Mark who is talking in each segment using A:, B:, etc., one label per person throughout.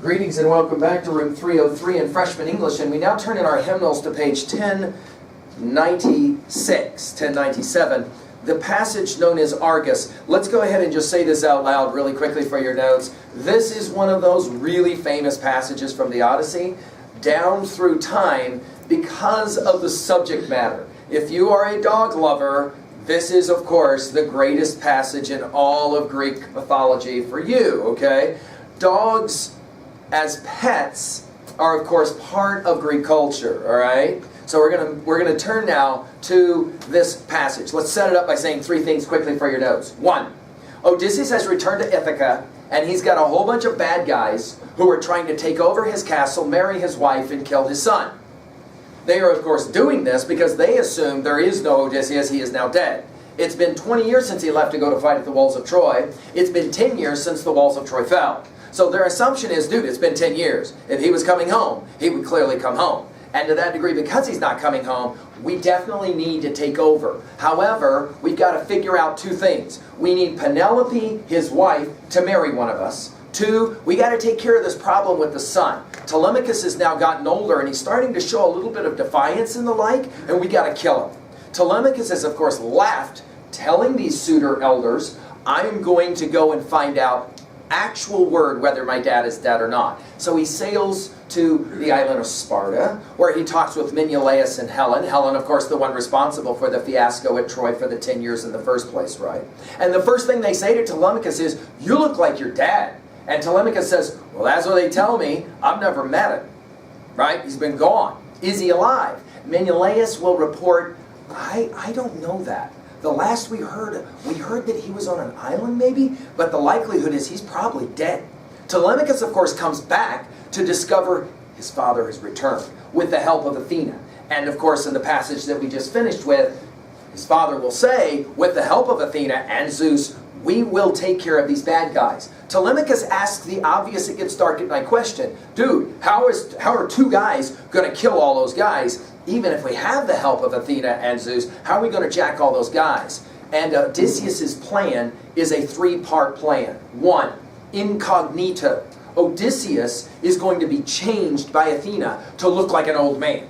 A: Greetings and welcome back to room 303 in Freshman English, and we now turn in our hymnals to page 1096, 1097, the passage known as Argos. Let's go ahead and just say this out loud really quickly for your notes. This is one of those really famous passages from the Odyssey down through time because of the subject matter. If you are a dog lover, this is, of course, the greatest passage in all of Greek mythology for you, okay? Dogs as pets are, of course, part of Greek culture, all right? So we're gonna turn now to this passage. Let's set it up by saying three things quickly for your notes. One, Odysseus has returned to Ithaca, and he's got a whole bunch of bad guys who are trying to take over his castle, marry his wife, and kill his son. They are, of course, doing this because they assume there is no Odysseus, he is now dead. It's been 20 years since he left to go to fight at the walls of Troy. It's been 10 years since the walls of Troy fell. So their assumption is, dude, it's been 10 years. If he was coming home, he would clearly come home. And to that degree, because he's not coming home, we definitely need to take over. However, we've got to figure out two things. We need Penelope, his wife, to marry one of us. Two, we got to take care of this problem with the son. Telemachus has now gotten older, and he's starting to show a little bit of defiance and the like, and we got to kill him. Telemachus has, of course, laughed, telling these suitor elders, I'm going to go and find out actual word whether my dad is dead or not. So he sails to the island of Sparta, where he talks with Menelaus and Helen. Helen, of course, the one responsible for the fiasco at Troy for the 10 years in the first place, right? And the first thing they say to Telemachus is, you look like your dad. And Telemachus says, well, that's what they tell me. I've never met him, right? He's been gone. Is he alive? Menelaus will report, I don't know that. The last we heard that he was on an island maybe, but the likelihood is he's probably dead. Telemachus, of course, comes back to discover his father has returned with the help of Athena. And of course, in the passage that we just finished with, his father will say, with the help of Athena and Zeus, we will take care of these bad guys. Telemachus asks the obvious, it gets dark at night question, dude, how are two guys going to kill all those guys? Even if we have the help of Athena and Zeus, how are we going to jack all those guys? And Odysseus' plan is a three-part plan. One, incognito. Odysseus is going to be changed by Athena to look like an old man.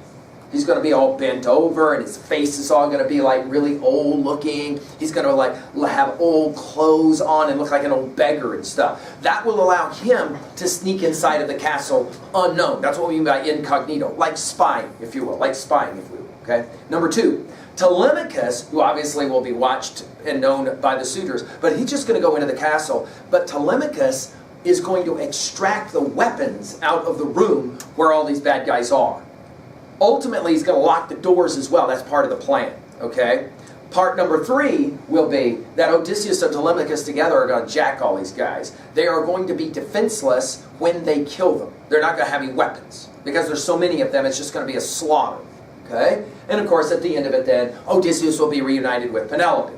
A: He's going to be all bent over, and his face is all going to be like really old looking. He's going to like have old clothes on and look like an old beggar and stuff. That will allow him to sneak inside of the castle unknown. That's what we mean by incognito, like spying, if you will, okay? Number two, Telemachus, who obviously will be watched and known by the suitors, but he's just going to go into the castle. But Telemachus is going to extract the weapons out of the room where all these bad guys are. Ultimately, he's going to lock the doors as well. That's part of the plan, okay? Part number three will be that Odysseus and Telemachus together are going to jack all these guys. They are going to be defenseless when they kill them. They're not going to have any weapons. Because there's so many of them, it's just going to be a slaughter, okay? And of course, at the end of it then, Odysseus will be reunited with Penelope.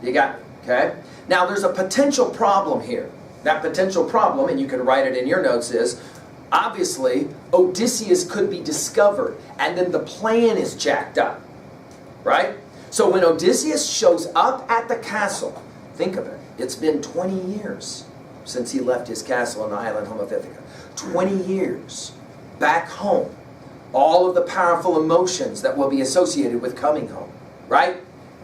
A: You got it, okay? Now, there's a potential problem here. That potential problem, and you can write it in your notes, is obviously, Odysseus could be discovered, and then the plan is jacked up, right? So when Odysseus shows up at the castle, think of it, it's been 20 years since he left his castle on the island home of Ithaca. 20 years back home. All of the powerful emotions that will be associated with coming home, right?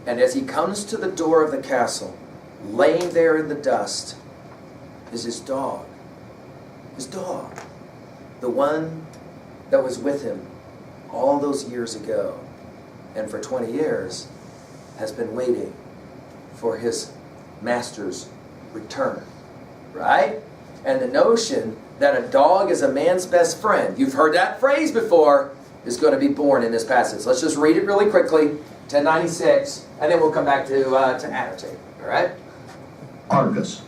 A: And as he comes to the door of the castle, laying there in the dust, is his dog. His dog. The one that was with him all those years ago, and for 20 years has been waiting for his master's return, right? And the notion that a dog is a man's best friend, you've heard that phrase before, is going to be born in this passage. Let's just read it really quickly, 1096, and then we'll come back to annotate, all right?
B: Argos.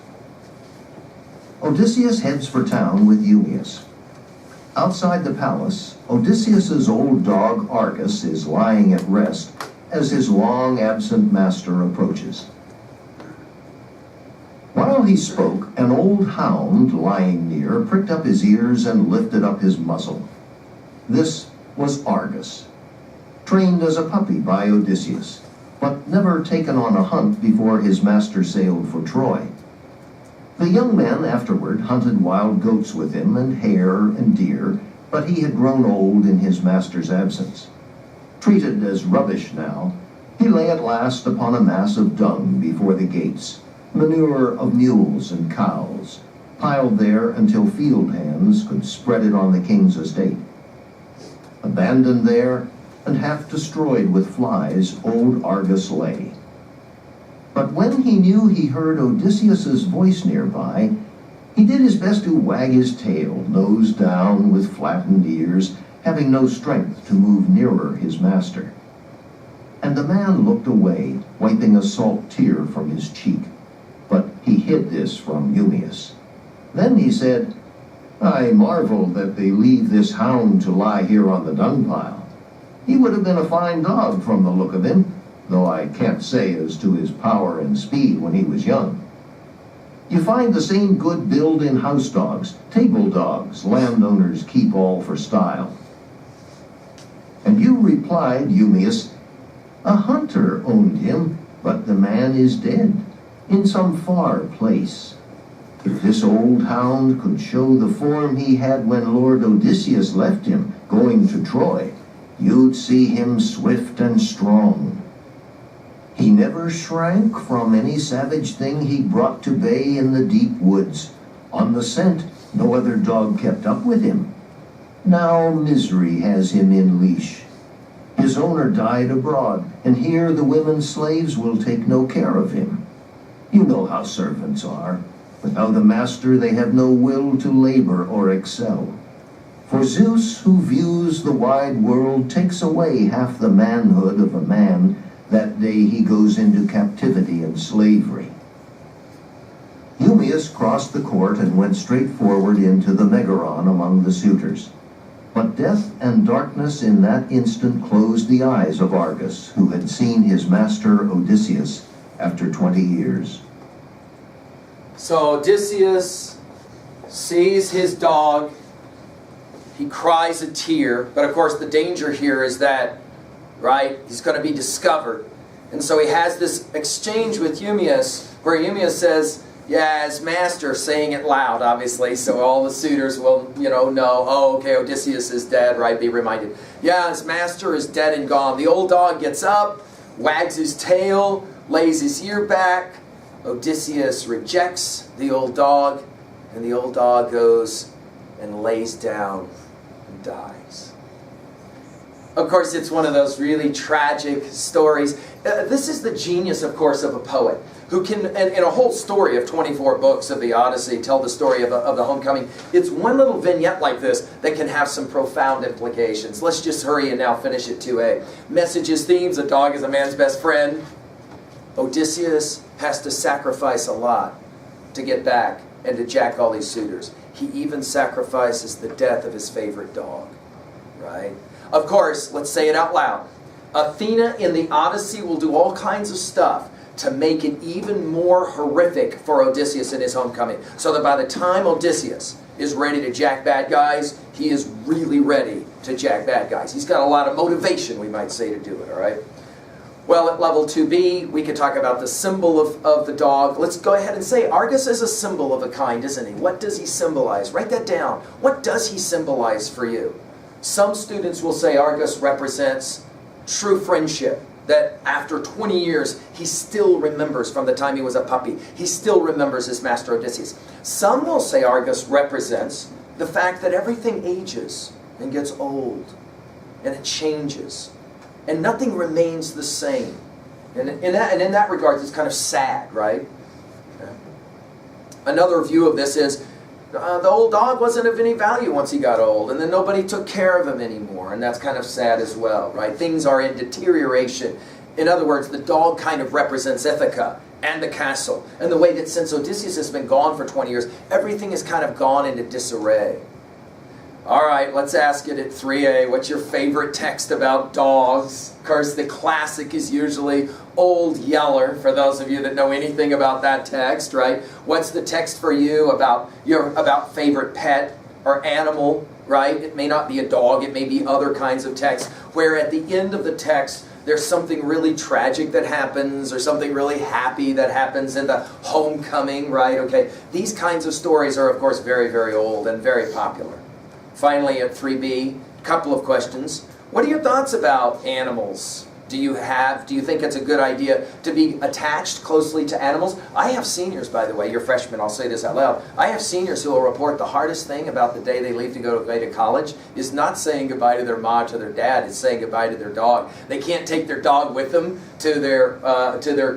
B: Odysseus heads for town with Eumaeus. Outside the palace, Odysseus's old dog Argos is lying at rest as his long-absent master approaches. While he spoke, an old hound lying near pricked up his ears and lifted up his muzzle. This was Argos, trained as a puppy by Odysseus, but never taken on a hunt before his master sailed for Troy. The young man afterward hunted wild goats with him and hare and deer, but he had grown old in his master's absence. Treated as rubbish now, he lay at last upon a mass of dung before the gates, manure of mules and cows, piled there until field hands could spread it on the king's estate. Abandoned there and half destroyed with flies, old Argos lay. But when he knew he heard Odysseus's voice nearby, he did his best to wag his tail, nose down with flattened ears, having no strength to move nearer his master. And the man looked away, wiping a salt tear from his cheek. But he hid this from Eumaeus. Then he said, "I marvel that they leave this hound to lie here on the dung pile. He would have been a fine dog from the look of him, though I can't say as to his power and speed when he was young. You find the same good build in house dogs, table dogs, landowners keep all for style." And you replied, Eumaeus, "A hunter owned him, but the man is dead, in some far place. If this old hound could show the form he had when Lord Odysseus left him, going to Troy, you'd see him swift and strong. He never shrank from any savage thing he brought to bay in the deep woods. On the scent, no other dog kept up with him. Now misery has him in leash. His owner died abroad, and here the women slaves will take no care of him. You know how servants are. Without a master they have no will to labor or excel. For Zeus, who views the wide world, takes away half the manhood of a man that day he goes into captivity and slavery." Eumaeus crossed the court and went straight forward into the Megaron among the suitors. But death and darkness in that instant closed the eyes of Argos, who had seen his master Odysseus after 20 years.
A: So Odysseus sees his dog. He cries a tear. But of course the danger here is that, right, he's going to be discovered. And so he has this exchange with Eumaeus, where Eumaeus says, "Yeah, his master," saying it loud, obviously, so all the suitors will, know, oh, okay, Odysseus is dead, right? Be reminded. Yeah, his master is dead and gone. The old dog gets up, wags his tail, lays his ear back. Odysseus rejects the old dog, and the old dog goes and lays down and dies. Of course, it's one of those really tragic stories. This is the genius, of course, of a poet who can, in a whole story of 24 books of the Odyssey, tell the story of the homecoming. It's one little vignette like this that can have some profound implications. Let's just hurry and now finish at 2a. Messages, themes, a dog is a man's best friend. Odysseus has to sacrifice a lot to get back and to jack all these suitors. He even sacrifices the death of his favorite dog, right? Of course, let's say it out loud. Athena in the Odyssey will do all kinds of stuff to make it even more horrific for Odysseus in his homecoming. So that by the time Odysseus is ready to jack bad guys, he is really ready to jack bad guys. He's got a lot of motivation, we might say, to do it, all right? Well, at level 2b, we could talk about the symbol of the dog. Let's go ahead and say Argos is a symbol of a kind, isn't he? What does he symbolize? Write that down. What does he symbolize for you? Some students will say Argos represents true friendship, that after 20 years, he still remembers from the time he was a puppy. He still remembers his master Odysseus. Some will say Argos represents the fact that everything ages and gets old, and it changes, and nothing remains the same. And in that regard, it's kind of sad, right? Okay. Another view of this is the old dog wasn't of any value once he got old, and then nobody took care of him anymore, and that's kind of sad as well, right? Things are in deterioration. In other words, the dog kind of represents Ithaca and the castle, and the way that since Odysseus has been gone for 20 years, everything has kind of gone into disarray. All right, let's ask it at 3a. What's your favorite text about dogs? Of course, the classic is usually Old Yeller, for those of you that know anything about that text, right? What's the text for you about your favorite pet or animal, right? It may not be a dog, it may be other kinds of text, where at the end of the text, there's something really tragic that happens or something really happy that happens in the homecoming, right? Okay, these kinds of stories are, of course, very, very old and very popular. Finally, at 3B, a couple of questions. What are your thoughts about animals? Do you think it's a good idea to be attached closely to animals? I have seniors, by the way, you're freshmen, I'll say this out loud. I have seniors who will report the hardest thing about the day they leave to go away to college is not saying goodbye to their mom, to their dad, it's saying goodbye to their dog. They can't take their dog with them to their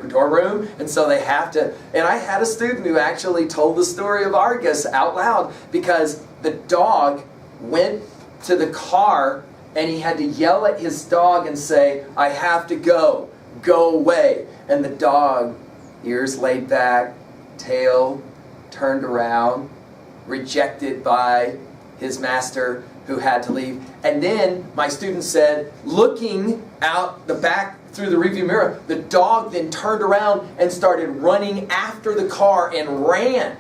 A: dorm room, and so they have to. And I had a student who actually told the story of Argos out loud because the dog went to the car and he had to yell at his dog and say, I have to go away. And the dog, ears laid back, tail turned around, rejected by his master who had to leave. And then my student said, looking out the back through the rearview mirror, the dog then turned around and started running after the car and ran,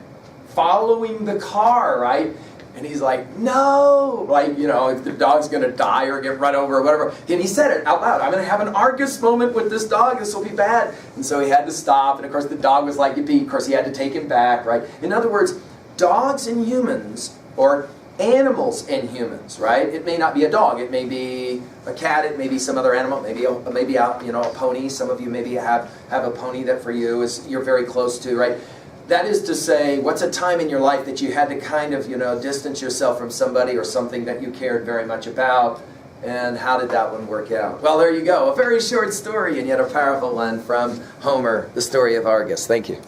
A: following the car, right? And he's like, no, like, you know, if the dog's going to die or get run over or whatever. And he said it out loud. I'm going to have an Argus moment with this dog. This will be bad. And so he had to stop. And of course, the dog was like, yippee. Of course, he had to take him back, right? In other words, dogs and humans, or animals and humans, right? It may not be a dog. It may be a cat. It may be some other animal. Maybe a pony. Some of you maybe have a pony that for you is you're very close to, right? That is to say, what's a time in your life that you had to kind of, distance yourself from somebody or something that you cared very much about, and how did that one work out? Well, there you go. A very short story and yet a powerful one from Homer, the story of Argus. Thank you.